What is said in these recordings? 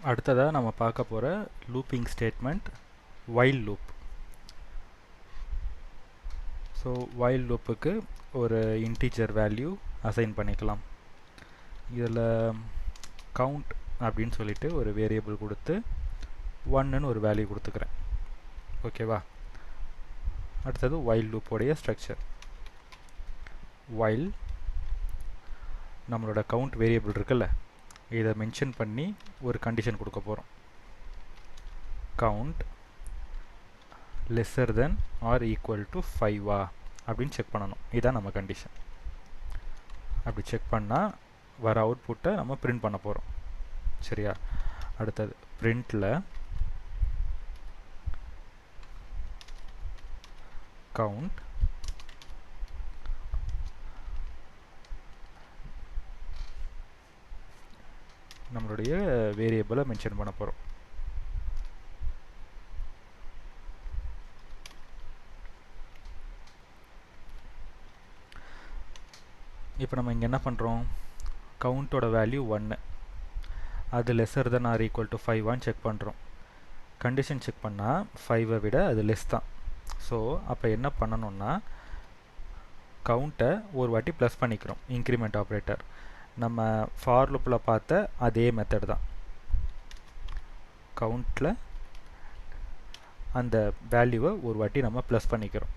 அடுத்ததாக நம்ம பார்க்க போகிற looping statement while loop. So while லூப்புக்கு ஒரு இன்டீஜர் வேல்யூ அசைன் பண்ணிக்கலாம். இதில் கவுண்ட் அப்படின்னு சொல்லிட்டு ஒரு வேரியபிள் கொடுத்து 1ன்னு ஒரு வேல்யூ கொடுத்துக்கிறேன். ஓகேவா? அடுத்தது while லூப்போடைய ஸ்ட்ரக்சர். while நம்மளோட கவுண்ட் வேரியபிள் இருக்குல்ல, இதை மென்ஷன் பண்ணி ஒரு கண்டிஷன் கொடுக்க போகிறோம். Count lesser than or equal to 5 அப்படின்னு செக் பண்ணணும். இதுதான் நம்ம கண்டிஷன். அப்படி செக் பண்ணால் வர அவுட்புட்டை நம்ம பிரிண்ட் பண்ண போகிறோம். சரியா? அடுத்தது பிரிண்டில் கவுண்ட் நம்மளுடைய வேரியபிளை மென்ஷன் பண்ண போகிறோம். இப்போ நம்ம இங்கே என்ன பண்ணுறோம்? கவுண்டோட வேல்யூ 1, அது lesser than or equal to 5 check பண்ணுறோம். கண்டிஷன் செக் பண்ணால் 5 விட அது லெஸ் தான். ஸோ அப்போ என்ன பண்ணணும்னா கவுண்ட்டை ஒரு வாட்டி ப்ளஸ் பண்ணிக்கிறோம். இன்க்ரிமெண்ட் ஆப்ரேட்டர் நம்ம ஃபார் லூப்பில் பார்த்த அதே மெத்தட் தான். கவுண்டில் அந்த வேல்யூவை ஒரு வாட்டி நம்ம ப்ளஸ் பண்ணிக்கிறோம்.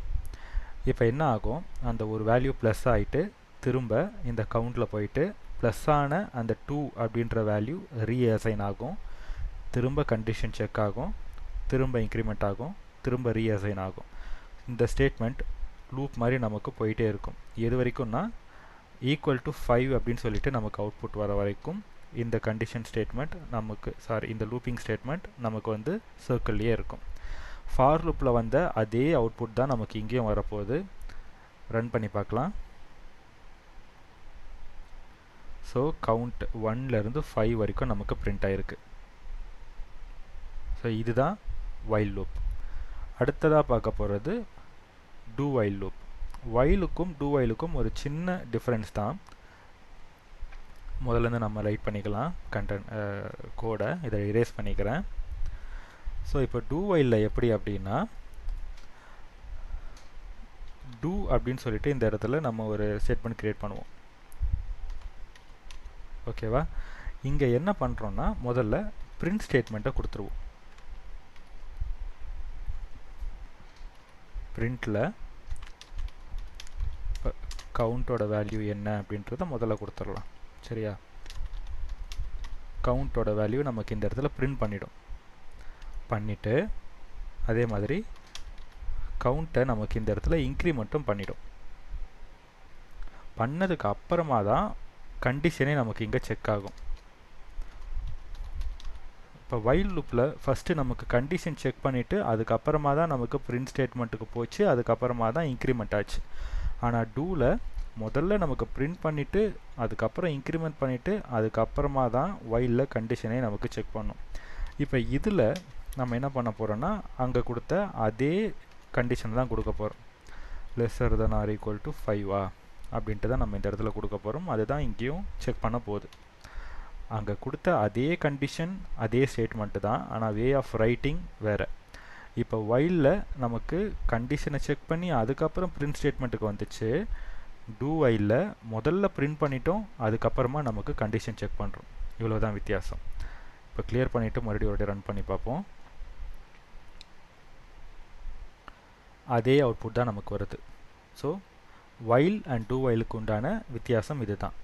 இப்போ என்ன ஆகும்? அந்த ஒரு வேல்யூ ப்ளஸ் ஆகிட்டு திரும்ப இந்த கவுண்டில் போயிட்டு ப்ளஸ் ஆன அந்த 2 அப்படின்ற வேல்யூ ரீஅசைன் ஆகும். திரும்ப கண்டிஷன் செக் ஆகும், திரும்ப இன்க்ரிமெண்ட் ஆகும், திரும்ப ரீஅசைன் ஆகும். இந்த ஸ்டேட்மெண்ட் லூப் மாதிரி நமக்கு போயிட்டே இருக்கும். எது வரைக்கும்னா ஈக்குவல் டு 5 அப்படின்னு சொல்லிட்டு நமக்கு அவுட்புட் வர வரைக்கும் இந்த கண்டிஷன் ஸ்டேட்மெண்ட் நமக்கு இந்த லூப்பிங் ஸ்டேட்மெண்ட் நமக்கு வந்து சர்க்கிள்லேயே இருக்கும். ஃபார் லூப்பில் வந்த அதே அவுட்புட் தான் நமக்கு இங்கேயும் வரப்போகுது. ரன் பண்ணி பார்க்கலாம். ஸோ கவுண்ட் 1லேருந்து 5 வரைக்கும் நமக்கு பிரிண்ட் ஆகிருக்கு. ஸோ இதுதான் while loop. அடுத்ததாக பார்க்க போகிறது do while loop. whileக்கும் do whileக்கும் ஒரு சின்ன டிஃப்ரென்ஸ் தான். முதல்லேருந்து நம்ம ரைட் பண்ணிக்கலாம் கோடை. இதை erase பண்ணிக்கிறேன். ஸோ இப்போ do whileல எப்படி அப்படின்னா do அப்படின்னு சொல்லிட்டு இந்த இடத்துல நம்ம ஒரு ஸ்டேட்மெண்ட் கிரியேட் பண்ணுவோம். ஓகேவா? இங்கே என்ன பண்ணுறோன்னா முதல்ல பிரிண்ட் ஸ்டேட்மெண்ட்டை கொடுத்துருவோம். பிரிண்டில் கவுண்டோட வேல்யூ என்ன அப்படின்றத முதல்ல கொடுத்துடலாம். சரியா? கவுண்டோட வேல்யூ நமக்கு இந்த இடத்துல பிரிண்ட் பண்ணிவிட்டு அதே மாதிரி கவுண்ட்டை நமக்கு இந்த இடத்துல இன்க்ரிமெண்ட்டும் பண்ணிடும். பண்ணதுக்கு அப்புறமா தான் கண்டிஷனே நமக்கு இங்கே செக் ஆகும். இப்போ while லூப்பில் ஃபஸ்ட்டு நமக்கு கண்டிஷன் செக் பண்ணிவிட்டு அதுக்கப்புறமா தான் நமக்கு பிரிண்ட் ஸ்டேட்மெண்ட்டுக்கு போச்சு, அதுக்கப்புறமா தான் இன்க்ரிமெண்ட் ஆச்சு. ஆனால் டூவில் முதல்ல நமக்கு பிரிண்ட் பண்ணிவிட்டு அதுக்கப்புறம் இன்க்ரிமெண்ட் பண்ணிவிட்டு அதுக்கப்புறமா தான் whileல கண்டிஷனே நமக்கு செக் பண்ணும். இப்போ இதில் நம்ம என்ன பண்ண போகிறோன்னா அங்கே கொடுத்த அதே கண்டிஷன் தான் கொடுக்க போகிறோம். Lesser than or equal to 5 அப்படின்ட்டு தான் நம்ம இந்த இடத்துல கொடுக்க போகிறோம். அதுதான் இங்கேயும் செக் பண்ண போகுது. அங்கே கொடுத்த அதே கண்டிஷன் அதே ஸ்டேட்மெண்ட்டு தான், ஆனால் வே ஆஃப் ரைட்டிங் வேறு. இப்போ whileல நமக்கு கண்டிஷனை செக் பண்ணி அதுக்கப்புறம் பிரிண்ட் ஸ்டேட்மெண்ட்டுக்கு வந்துச்சு. do whileல முதல்ல பிரிண்ட் பண்ணிட்டோம், அதுக்கப்புறமா நமக்கு கண்டிஷன் செக் பண்ணுறோம். இவ்வளோ தான் வித்தியாசம். இப்போ கிளியர் பண்ணிவிட்டு மறுபடியும் ஒரு ரன் பண்ணி பார்ப்போம். அதே அவுட்புட் தான் நமக்கு வருது. ஸோ while அண்ட் do whileக்கு உண்டான வித்தியாசம் இதுதான்.